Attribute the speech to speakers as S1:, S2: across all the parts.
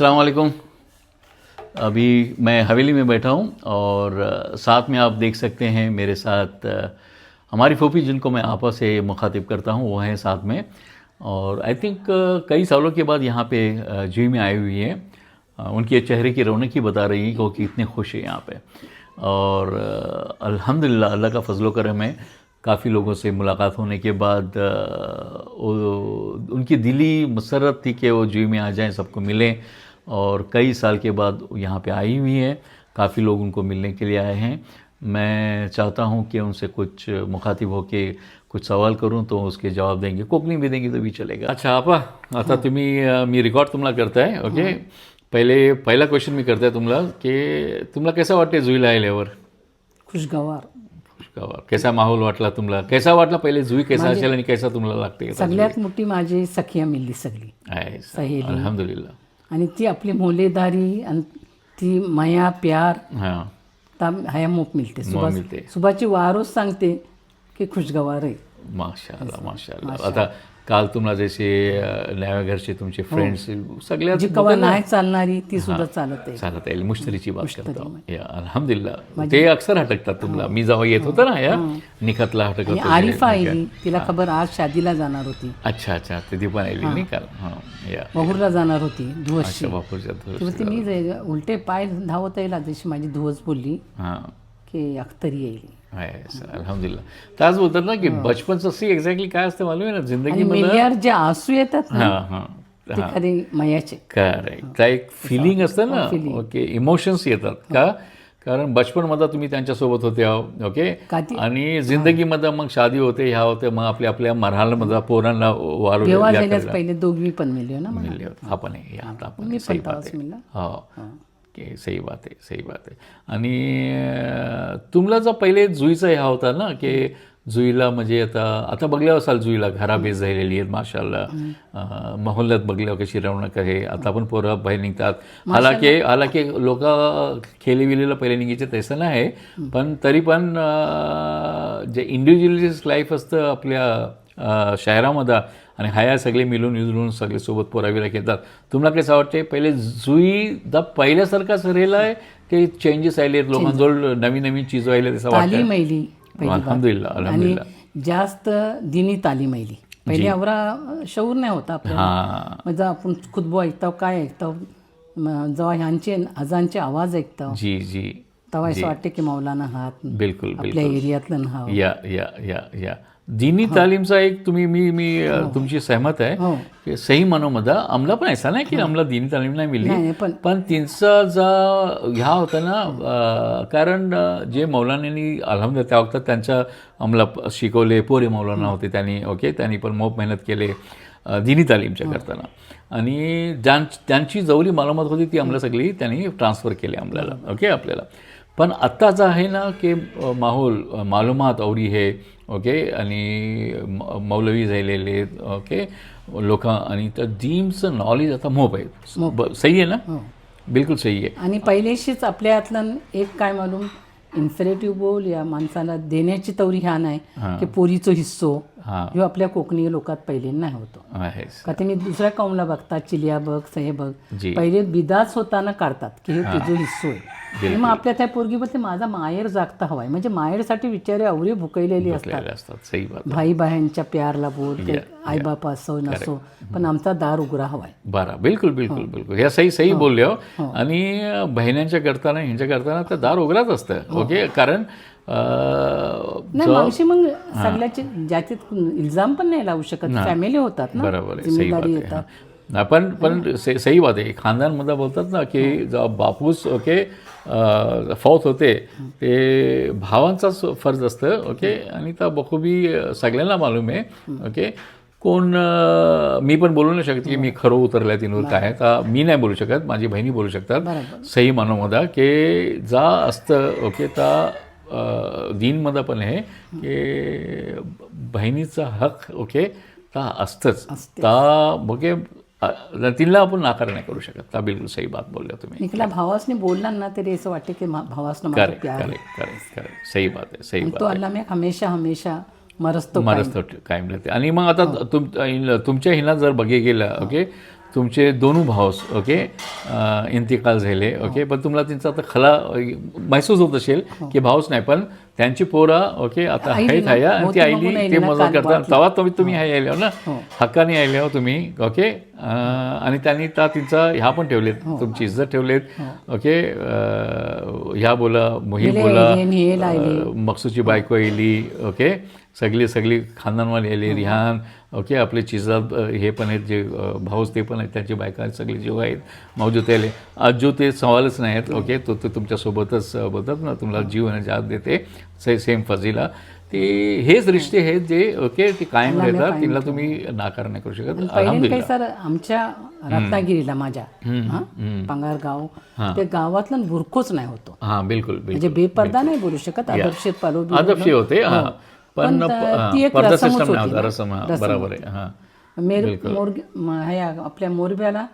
S1: अस्सलाम वालेकुम। अभी मैं हवेली में बैठा हूँ और साथ में आप देख सकते हैं मेरे साथ हमारी फूफी जिनको मैं आपा से मुखातिब करता हूँ वो हैं साथ में। और आई थिंक कई सालों के बाद यहाँ पे जी में आई हुई हैं। उनके चेहरे की रौनक ही बता रही है कि वो कितने खुश हैं यहाँ पे। और अल्हम्दुलिल्लाह अल्लाह का फजलो करम है, काफ़ी लोगों से मुलाकात होने के बाद उनकी दिली मसरत थी कि वो जी में आ जाएं, सबको मिलें। और कई साल के बाद यहाँ पे आई हुई हैं, काफ़ी लोग उनको मिलने के लिए आए हैं। मैं चाहता हूँ कि उनसे कुछ मुखातिब होके कुछ सवाल करूँ तो उसके जवाब देंगे, कोकणी भी देंगे तो भी चलेगा। अच्छा आपा, आता तुम्ही मी रिकॉर्ड तुम्हाला करताय, ओके. पहिला क्वेश्चन मी करताय तुम्हाला की तुम्हाला कसं वाटते जुईला आल्यावर?
S2: खुशगवार.
S1: खुशगवार. कैसा माहोल वाटला तुम्हाला? कैसा वाटला पहिले जुई कैसा असेल आणि कैसा तुम्हाला लागते?
S2: सगळ्यात मोठी माझी सखिया मिळली सगळी सहेली.
S1: अल्हम्दुलिल्लाह.
S2: आणि ती आपली मोलेदारी आणि ती माया प्यार
S1: हां,
S2: हया मोप मिळते.
S1: मिळते.
S2: सुभाची वारोच सांगते की खुशगवार आहे.
S1: माशाअल्लाह माशाअल्लाह. आता काल तुम्हाला जसे नव्या घरचे तुमचे फ्रेंड्स सगळ्यात
S2: जी कवा नाही चालणारी ती सुद्धा चालत आहे.
S1: चालत येईल, मुश्तरीची बात करतो या. अल्हम्दुलिल्लाह. ते अक्सर हटकतात तुम्हाला. मी जेव्हा येत होतो ना या निखतला हटकत
S2: आणि
S1: होते.
S2: आरिफा आली, तिला खबर आज शादीला जाणार होती,
S1: अच्छा अच्छा, ती पण आली नाही काल. हां या
S2: वहुरला जाणार होती धुवसची.
S1: बापूरच्या
S2: तेव्हा ती मी उलटे पाय धावत येईल जशी माझी धुवस बोलली
S1: हां
S2: की अख्तरी येईल.
S1: अल्हम्दुलिल्लाह. तर आज बोलतात ना की बचपनचं असं एक्झॅक्टली काय असतं मालूम आहे ना
S2: आणि
S1: जिंदगीमध्ये.
S2: मिलियार जे आसू येतात ना
S1: हां हां
S2: ते खरे मयाचे.
S1: करेक्ट. त्या एक फिलिंग असतं ना, ओके, इमोशन्स येतात का, कारण बचपनमध्ये तुम्ही त्यांच्यासोबत होते ओके, आणि जिंदगीमध्ये मग शादी होते, ह्या होते, मग आपल्या मरहालमध्ये पोरांना
S2: तेव्हा झाल्यास पहिले दोघी पण मिळले ना मला.
S1: मिळले होते. आपण आता आपण
S2: मी
S1: सही
S2: पण
S1: बात
S2: तवाच
S1: आहे.
S2: मिळला.
S1: हो की सही बात आहे, सही बात आहे. आणि तुम्हाला जो पहिले जुईचा ह्या होता ना की जुईला म्हणजे आता बघल्या असाल जुईला घराबेस झालेली आहेत माशाअल्लाह. मोहल्ल्यात बघल्या कशी रौनक आहे. आता पण पोरं बाहेर निघतात. हालाकी लोक खेली विलेला पहिले निघायचे तसं नाही, पण तरी पण जे इंडिव्हिज्युअलिस्ट लाईफ असतं आपल्या शहरामध्ये आणि हाया सगळे मिळून मिळून सगळे सोबत पोराविला घेतात. तुम्हाला कसं वाटते पहिले जुई द पहिल्यासारखाच राहिला आहे की चेंजेस आले, लोकांजवळ नवीन नवीन चीज आले तसं वाटतं?
S2: मैली
S1: अल्हम्दुलिल्लाह अल्हम्दुलिल्लाह.
S2: आणि जास्त दिनी तालीम मैली. पहिले आवरा शौर नाही होता आपल्याला. म्हणजे आपण खुतबो ऐकतो, काय ऐकतो, जेव्हा ह्यांचे अजांचे आवाज ऐकतो
S1: जी जी
S2: तेव्हा असं वाटते की मौलाना हात
S1: बिलकुल
S2: आपल्या एरियातलं नाव.
S1: या या या या दिनी तालीमचा एक तुम्ही मी तुमची सहमत आहे की सही मनोमध्ये आम्हाला पण ऐसा नाही की आम्हाला दिनी तालीम नाही मिळली, पण त्यांचा जा ह्या होता ना, कारण जे मौलानांनी अल्हम्दुलिल्लाह त्या वक्तात त्यांच्या आम्हाला शिकवले, पोरे मौलाना होते त्यांनी, ओके, त्यांनी पण मोप मेहनत केले दिनी तालीमच्या करताना. आणि त्यांची जवळी मालूमात होती ती आम्हाला सगळी त्यांनी ट्रान्सफर केली आम्हाला, ओके, आपल्याला. पण आत्ताचा आहे ना की माहोल मालूमात अवरी है, ओके, आणि मौलवी झालेले, ओके, लोक, आणि त्या दीनचं नॉलेज आता मोप आहे. सही आहे ना? बिलकुल सही आहे.
S2: आणि पहिलेशीच आपल्या यातलं एक काय मालूम इन्फरेटिव्ह बोल या माणसाला देण्याची तवरी ह्या नाही की पोरीचो हिस्सो ह्यो आपल्या कोकणी लोकात पहिले नाही होतो. का त्यांनी दुसऱ्या कौमला बघतात, चिलिया बघ, सहे बघ, पहिले बिदाच होताना काढतात की हे तुझो हिस्सो आहे. आणि मग आपल्या त्या पोरगी बोलते माझा माहेर जागता हवाय, म्हणजे माहेरसाठी विचारे अवरी भुकलेली असतात. भाई बहिणच्या प्यारला बोल, आई बापा असो नसो, पण आमचा दार उघडा हवाय.
S1: बरं, बिलकुल बिलकुल बिलकुल, ह्या सही बोलले हो. आणि बहिण्यांच्या करताना ह्यांच्या करताना तर दार उघडाच असतं, ओके, कारण
S2: नाही मावशी मग सगळ्याचे ज्याचे इल्जाम पण नाही लावू शकत, फॅमिली होतात ना,
S1: बरोबर,
S2: जिम्मेदारी येतात.
S1: पण सही बात आहे. खानदानमध्ये बोलतात ना की जेव्हा बापूस, ओके, फौत होते ते भावांचाच फर्ज असतं, ओके, आणि त्या बखूबी सगळ्यांना मालूम आहे, ओके. कोण मी पण बोलू नाही शकत की मी खरं उतरल्या तिनवर काय, तर मी नाही बोलू शकत, माझी बहिणी बोलू शकतात सही मानवमध्ये की जा असतं, ओके. तर दीनमध्ये पण आहे की बहिणीचा हक, ओके, ता असतंच. ता बघे तिला आपण नाकार नाही करू शकत. ता बिलकुल सही बात बोलल्या तुम्ही.
S2: निकला भावासने बोलला ना तरी असं वाटते की भावासनं
S1: करेक्ट, सही बात आहे, सही बात.
S2: तो अल्लाह में हमेशा मरस्तो
S1: कायम राहते. आणि मग आता तुमच्या हिना जर बघे गेलं, ओके, तुमचे दोन्ही भाऊ ओके इंतिकाल झाले ओके, पण तुम्हाला त्यांचा आता खला महसूस होत असेल की भाऊच नाही, पण त्यांची पोरा ओके आता आहेत आहे आणि ती आईली ते मदत करतात. तेव्हा तुम्ही हे आले हो ना, हक्काने आले हो तुम्ही ओके. आणि त्यांनी तिचा ह्या पण ठेवलेत, तुमची इज्जत ठेवलेत ओके. ह्या बोला मोहीम बोला, मकसूची बायको येली ओके, सगळी खानदानवाली आली, रिहान ओके, आपले चिजात हे पण आहेत जे भाऊच ते पण आहेत, त्यांची बायका सगळे जे आहेत मौजूद आले. आज जो ते सवालच नाही आहेत ओके, तो तुमच्यासोबतच बोलतात ना, तुम्हाला जीव आणि जात देते सेम फजीला. ते हेच रिश्ते आहेत जे ओके ते कायम राहतात, तिला तुम्ही नाकार नाही करू शकत.
S2: अल्हम्दुलिल्लाह. सर आमच्या रत्नागिरीला माझ्या पंगार गाव, ते गावातला बुरखोच नाही होतो.
S1: हां बिलकुल
S2: म्हणजे बेपर्दा नाही बोलू शकत,
S1: आदर्शी होते पण
S2: ती एक रसमच होती.
S1: रसम बरोबर आहे. हां
S2: आपल्या मोरब्याला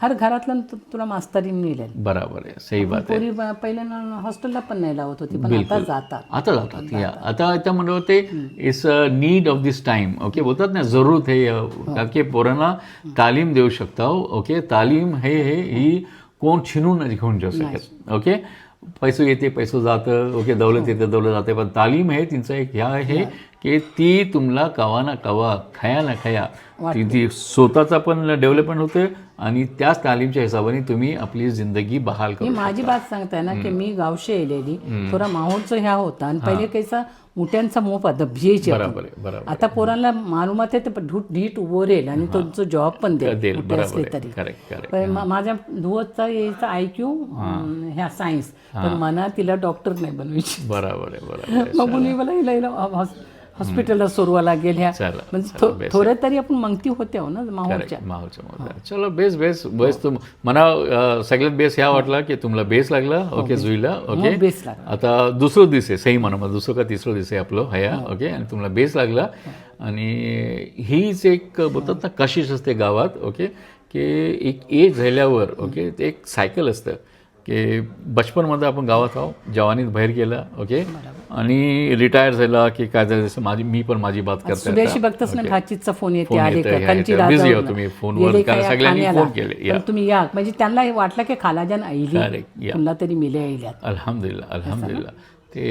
S2: हर घरातलं तुला मास्तरी मिळेल.
S1: बरोबर आहे, सही बात आहे.
S2: पोरी पहिल्या हॉस्टेलला पण नाही लावत होती, पण आता जातात.
S1: आता म्हणत होते it's a need of this time okay, बोलतात ना जरूरत है की पोरांना तालीम देऊ शकता ओके. तालीम ही कोण छिनून घेऊन जाऊ शकत ओके. पैसे येते पैसे जातं ओके, दौलत येते दौलत जाते, पण तालीम हे तिचं एक ह्या आहे की ती तुम्हाला कवा ना कवा खया ना खया ती स्वतःचा पण डेव्हलपमेंट होते आणि त्याच तालीमच्या हिशोबाने तुम्ही आपली जिंदगी बहाल करू.
S2: माझी बात सांगताय ना की मी गावशी येलेली थोडा माहोलचं ह्या होता आणि पहिले कैसा मोठ्यांचा मोप आता भियेची. आता पोरांना मालूमात आहे ते ढीट उभं राहील आणि तुमचं जॉब पण देईल असले तरी. माझ्या धुवतचा यायचा IQ ह्या सायन्स, पण मना तिला डॉक्टर नाही बनवायची.
S1: बरोबर.
S2: मग मुली मला हिला हॉस्पिटलला सोरवायला गेल्या, म्हणजे थोड्या तरी आपण मंगती होते हो ना माहोलच्या.
S1: चलो बेस तुम मना सगळ्यात बेस ह्या वाटला की तुम्हाला बेस लागला ओके जुईला ओके.
S2: बेस लागला.
S1: आता दुसरं दिवस आहे सही म्हणा, दुसरं का तिसरं दिवस आहे आपलं हया ओके, आणि तुम्हाला बेस लागला. आणि हीच एक बोलतात ना कशिश असते गावात ओके, की एक एज झाल्यावर ओके ते एक सायकल असतं की बचपनमध्ये आपण गावात आहो, जवानीत बाहेर गेला ओके, आणि रिटायर झाला की काय झालं. जसं मी पण माझी बात करते
S2: सुरेशी बघतच ना, भाचीचा फोन येते,
S1: बिझी हो तुम्ही फोनवर, सगळ्यांनी फोन केले
S2: तुम्ही या, म्हणजे त्यांना हे वाटलं की खालाजान आईली तुला तरी मिले आईल्या.
S1: अल्हम्दुलिल्लाह. ते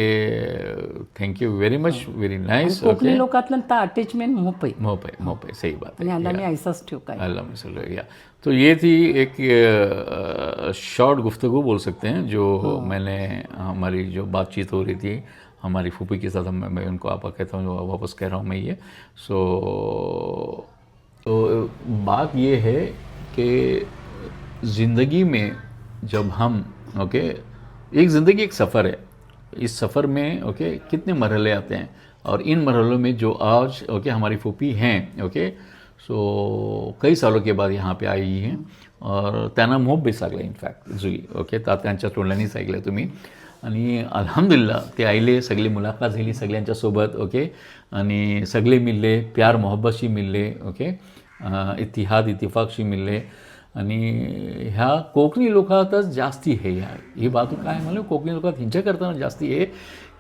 S1: thank you very much, very nice.
S2: Konkani लोकातलं अटॅचमेंट मोपई
S1: सही बात
S2: है. अल्लाह ने ऐसाच ठेव काय.
S1: अल्लाह. तो ये थी एक शॉर्ट गुफ्तगू बोल सकते हैं जो मैंने हमारी जो बातचीत हो रही थी हमारी फूफी के साथ, मैं उनको आपा कहता हूँ, जो वापस कह रहा हूँ मैं ये. तो बात ये है कि ज़िंदगी में जब हम ओके, एक ज़िंदगी एक सफ़र है, इस सफ़र में ओके कितने मरहले आते हैं, और इन मरहलों में जो आज ओके हमारी फूफी हैं ओके, सो कई सालों के बाद यहाँ पे आई हैं और त्यांना मोप बेस लागला इनफॅक्ट जुई ओके. त्यांच्या तोंडानेच ऐकलं तुम्ही. आणि अल्हम्दुलिल्लाह ते आईले सगळी मुलाकात झाली सगळ्यांच्यासोबत ओके, आणि सगळे मिळले, प्यार मोहब्बतशी मिळले ओके, इतिहाद इतिफाकशी मिळले. आणि ह्या कोकणी लोकातच जास्ती हे ही बात काय म्हणलं, कोकणी लोकात हिंच्या करताना जास्ती आहे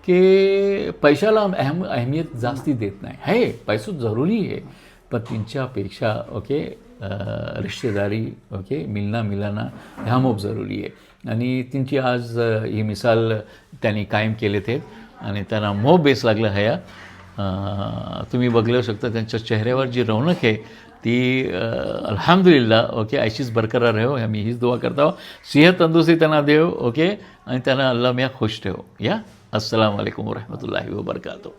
S1: की पैशाला अहमियत जास्ती देत नाही आहे. पैसा जरुरी आहे, पण त्यांच्यापेक्षा ओके रिश्तेदारी ओके मिलना ह्या खूप जरुरी आहे. आणि त्यांची आज ही मिसाल त्यांनी कायम केलेत आहेत आणि त्यांना मोह बेस लागलं हया. तुम्ही बघू शकता त्यांच्या चेहऱ्यावर जी रौनक आहे ती अल्हम्दुलिल्लाह ओके अशीच बरकरार रहो. मी हीच दुआ करता हूँ, सेहत तंदुरुस्ती त्यांना देव ओके, आणि त्यांना अल्लाह मियाँ खुश ठेव. या अस्सलाम वालेकुम व रहमतुल्लाहि व बरकातुहू.